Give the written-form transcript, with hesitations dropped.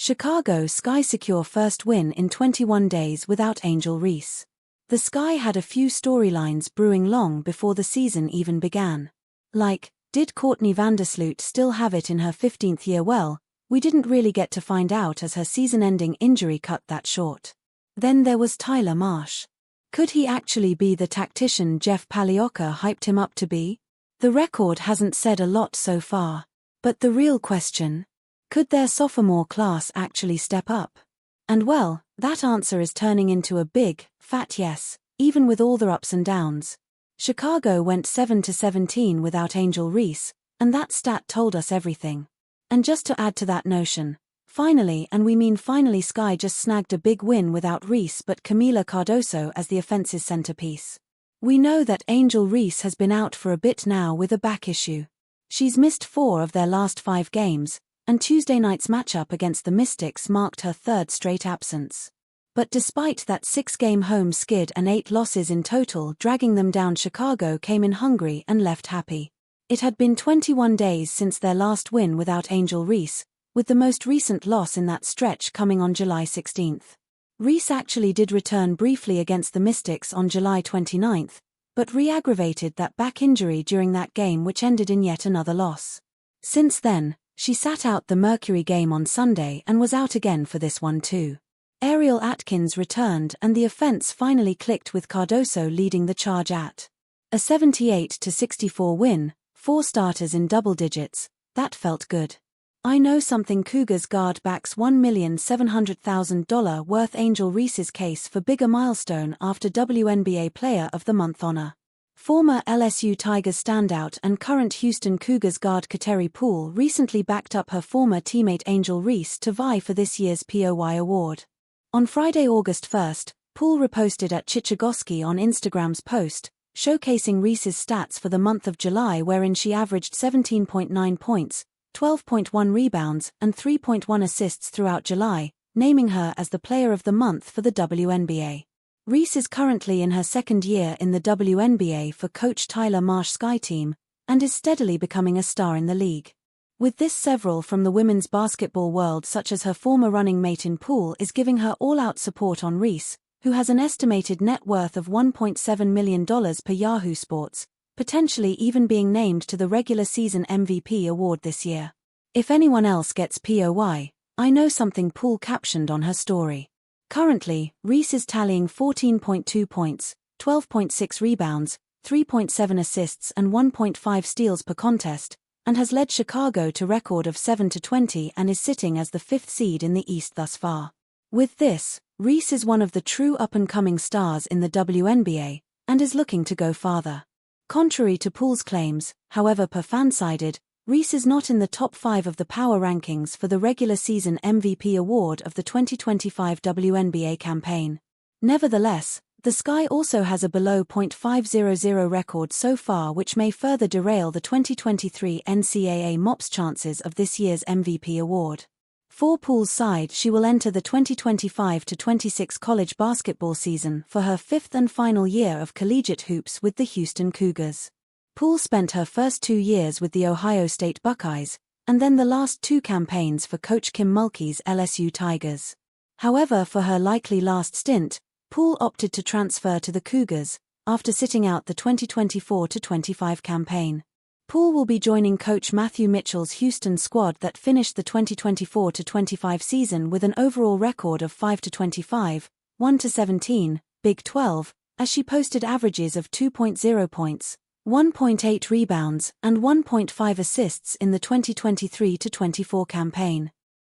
Chicago Sky secure first win in 21 days without Angel Reese. The Sky had a few storylines brewing long before the season even began. Like, did Courtney Vandersloot still have it in her 15th year? Well, we didn't really get to find out as her season-ending injury cut that short. Then there was Tyler Marsh. Could he actually be the tactician Jeff Pagliocca hyped him up to be? The record hasn't said a lot so far. But the real question? Could their sophomore class actually step up? And well, that answer is turning into a big, fat yes, even with all their ups and downs. Chicago went 7-17 without Angel Reese, and that stat told us everything. And just to add to that notion, finally, and we mean finally, Sky just snagged a big win without Reese but Camila Cardoso as the offense's centerpiece. We know that Angel Reese has been out for a bit now with a back issue. She's missed 4 of their last 5 games, and Tuesday night's matchup against the Mystics marked her 3rd straight absence. But despite that 6-game home skid and 8 losses in total dragging them down, Chicago came in hungry and left happy. It had been 21 days since their last win without Angel Reese, with the most recent loss in that stretch coming on July 16. Reese actually did return briefly against the Mystics on July 29, but re-aggravated that back injury during that game, which ended in yet another loss. Since then, she sat out the Mercury game on Sunday and was out again for this one too. Ariel Atkins returned and the offense finally clicked with Cardoso leading the charge at a 78-64 win, 4 starters in double digits. That felt good. I know something. Cougars guard backs $1,700,000 worth Angel Reese's case for bigger milestone after WNBA Player of the Month honor. Former LSU Tigers standout and current Houston Cougars guard Kateri Poole recently backed up her former teammate Angel Reese to vie for this year's POY award. On Friday, August 1, Poole reposted at Chichagoski on Instagram's post, showcasing Reese's stats for the month of July, wherein she averaged 17.9 points, 12.1 rebounds, and 3.1 assists throughout July, naming her as the Player of the Month for the WNBA. Reese is currently in her 2nd year in the WNBA for coach Tyler Marsh Sky team, and is steadily becoming a star in the league. With this, several from the women's basketball world, such as her former running mate in Poole, is giving her all-out support on Reese, who has an estimated net worth of $1.7 million per Yahoo Sports, potentially even being named to the regular season MVP award this year. If anyone else gets POY, I know something. Poole captioned on her story. Currently, Reese is tallying 14.2 points, 12.6 rebounds, 3.7 assists and 1.5 steals per contest, and has led Chicago to record of 7-20 and is sitting as the 5th seed in the East thus far. With this, Reese is one of the true up-and-coming stars in the WNBA, and is looking to go farther. Contrary to Poole's claims, however, per Fansided, Reese is not in the top 5 of the power rankings for the regular season MVP award of the 2025 WNBA campaign. Nevertheless, the Sky also has a below .500 record so far, which may further derail the 2023 NCAA MOPS chances of this year's MVP award. For Poole's side, she will enter the 2025-26 college basketball season for her 5th and final year of collegiate hoops with the Houston Cougars. Poole spent her first 2 years with the Ohio State Buckeyes, and then the last 2 campaigns for Coach Kim Mulkey's LSU Tigers. However, for her likely last stint, Poole opted to transfer to the Cougars, after sitting out the 2024-25 campaign. Poole will be joining Coach Matthew Mitchell's Houston squad that finished the 2024-25 season with an overall record of 5-25, 1-17, Big 12, as she posted averages of 2.0 points, 1.8 rebounds, and 1.5 assists in the 2023-24 campaign.